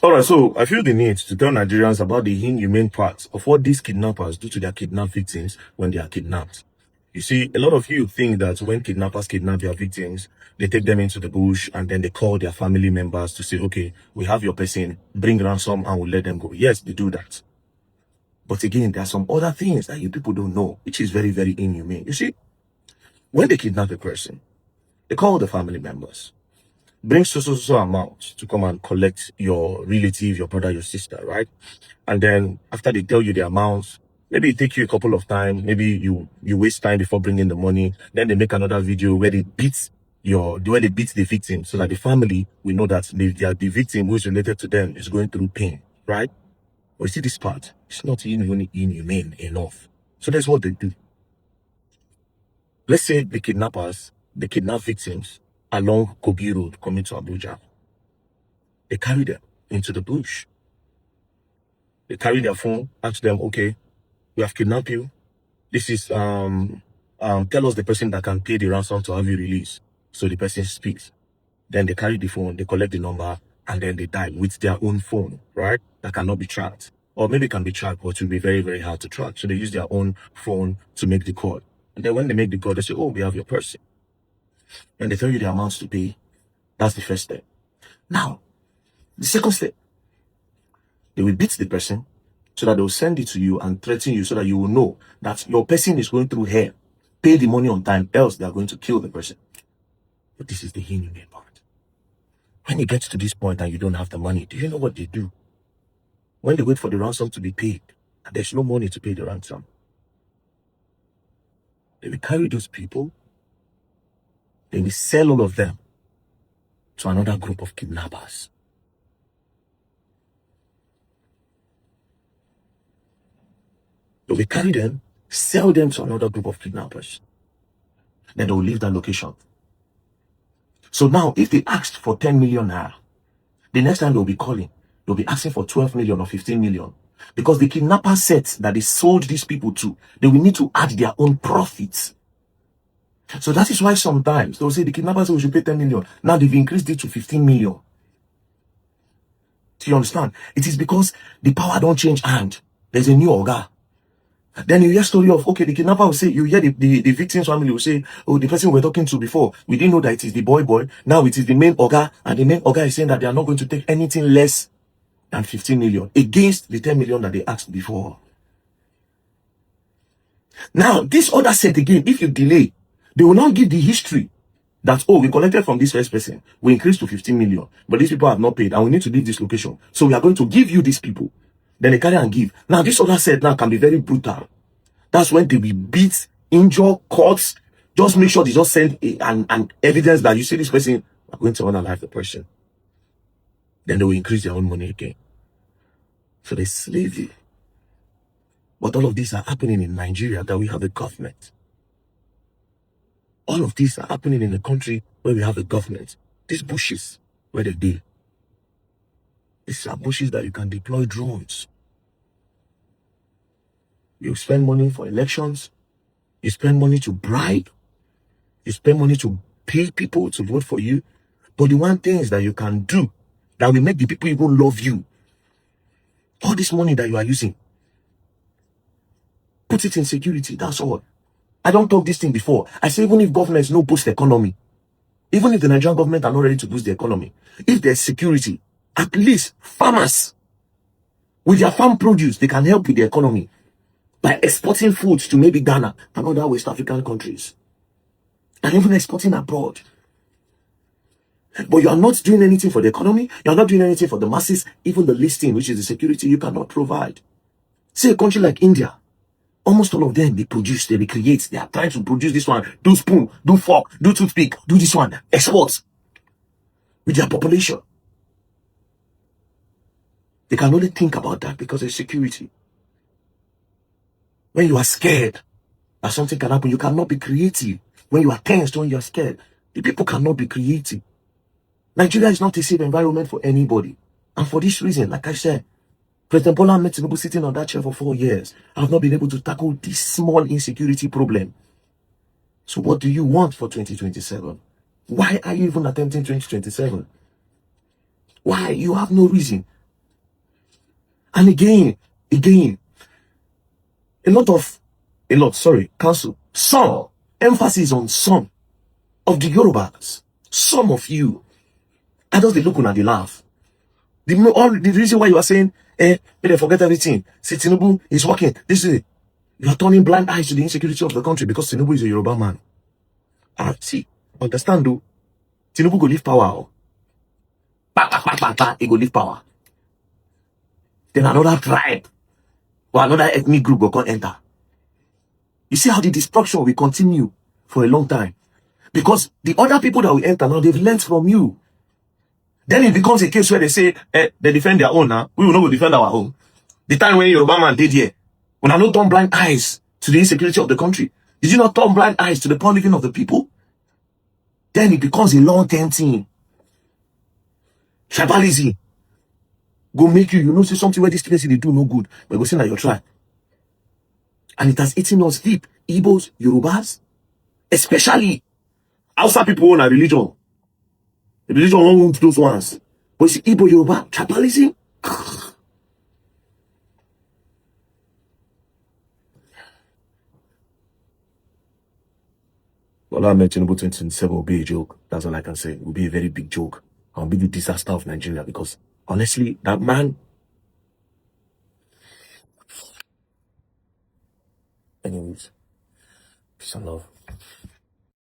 All right, so I feel the need to tell Nigerians about the inhumane part of what these kidnappers do to their kidnapped victims when they are kidnapped. You see, a lot of you think that when kidnappers kidnap their victims, they take them into the bush and then they call their family members to say, okay, we have your person, bring ransom and we'll let them go. Yes, they do that. But again, there are some other things that you people don't know, which is very, very inhumane. You see, when they kidnap a person, they call the family members. Bring so amount to come and collect your relative, your brother, your sister, right? And then after they tell you the amount, maybe it take you a couple of time, maybe you waste time before bringing the money. Then they make another video where they beat the victim, so that the family will know that the victim who is related to them is going through pain, right? But you see this part, it's not even inhumane enough. So that's what they do. Let's say the kidnappers, they kidnap victims along Kogi Road coming to Abuja. They carry them into the bush. They carry their phone, ask them, okay, we have kidnapped you. This is, tell us the person that can pay the ransom to have you released. So the person speaks. Then they carry the phone, they collect the number, and then they die with their own phone, right? That cannot be tracked. Or maybe it can be tracked, but it will be very, very hard to track. So they use their own phone to make the call. And then when they make the call, they say, oh, we have your person. And they tell you the amounts to pay. That's the first step. Now, the second step, they will beat the person so that they will send it to you and threaten you so that you will know that your person is going through hell. Pay the money on time, else they are going to kill the person. But this is the inhumane part. When it gets to this point and you don't have the money, do you know what they do? When they wait for the ransom to be paid, and there's no money to pay the ransom, they will carry those people, they will sell all of them to another group of kidnappers. They will carry them, sell them to another group of kidnappers. Then they will leave that location. So now, if they asked for 10 million naira, the next time they'll be calling, they'll be asking for 12 million or 15 million. Because the kidnapper sets that they sold these people to, they will need to add their own profits. So that is why sometimes they'll say the kidnappers say we should pay 10 million. Now they've increased it to 15 million. Do you understand? It is because the power don't change hand. There's a new Oga. Then you hear story of, okay, the kidnapper will say, you hear the victim's family will say, oh, the person we were talking to before, we didn't know that it is the boy. Now it is the main Oga, and the main Oga is saying that they are not going to take anything less than 15 million against the 10 million that they asked before. Now, this order set again, if you delay, they will not give the history that, oh, we collected from this first person, we increased to 15 million, but these people have not paid, and we need to leave this location. So we are going to give you these people. Then they carry and give. Now, this order set now can be very brutal. That's when they will beat, injure, courts. Just make sure they just send an evidence that you see this person are going to unalive the person. Then they will increase their own money again. So they slave you. But all of these are happening in Nigeria, that we have a government. All of these are happening in a country where we have a government. These bushes, where they deal. These are bushes that you can deploy drones. You spend money for elections. You spend money to bribe. You spend money to pay people to vote for you. But the one thing is that you can do that will make the people even love you. All this money that you are using, put it in security. That's all. I don't talk this thing before. I say even if governments no boost the economy, even if the Nigerian government are not ready to boost the economy, if there's security, at least farmers, with their farm produce, they can help with the economy by exporting foods to maybe Ghana and other West African countries, and even exporting abroad. But you are not doing anything for the economy. You are not doing anything for the masses. Even the listing, which is the security, you cannot provide. Say a country like India, almost all of them, they produce, they recreate. They are trying to produce this one, do spoon, do fork, do toothpick, do this one, export with their population. They can only think about that because of security. When you are scared that something can happen, you cannot be creative. When you are tensed, when you are scared, the people cannot be creative. Nigeria is not a safe environment for anybody. And for this reason, like I said, President Bola Ahmed Tinubu sitting on that chair for 4 years, I have not been able to tackle this small insecurity problem. So what do you want for 2027? Why are you even attempting 2027? Why? You have no reason. And again, council, some, emphasis on some of the Yorubas, some of you, I just dey look at the laugh. The reason why you are saying, may they forget everything. See, Tinubu is working. This is it. You are turning blind eyes to the insecurity of the country because Tinubu is a Yoruba man. See, understand though, Tinubu go leave power. He go leave power. Then another tribe or another ethnic group will come enter. You see how the destruction will continue for a long time. Because the other people that will enter now, they've learned from you. Then it becomes a case where they say, they defend their own now. We will not defend our own. The time when Yoruba man did here, when I not turn blind eyes to the insecurity of the country, did you not turn blind eyes to the poor living of the people? Then it becomes a long-term thing. Tribalism go make you know, see something where this place they do no good, but go see that you try. And it has eaten us deep. Igbos, Yorubas, especially outside people own a religion. The religion won't want those ones. But you see, Igbo, Yoruba, tribalism. Well, I met Tinubu 2027 will be a joke. That's all I can say. It will be a very big joke. I'll be the disaster of Nigeria because honestly, that man. Anyways, peace and love.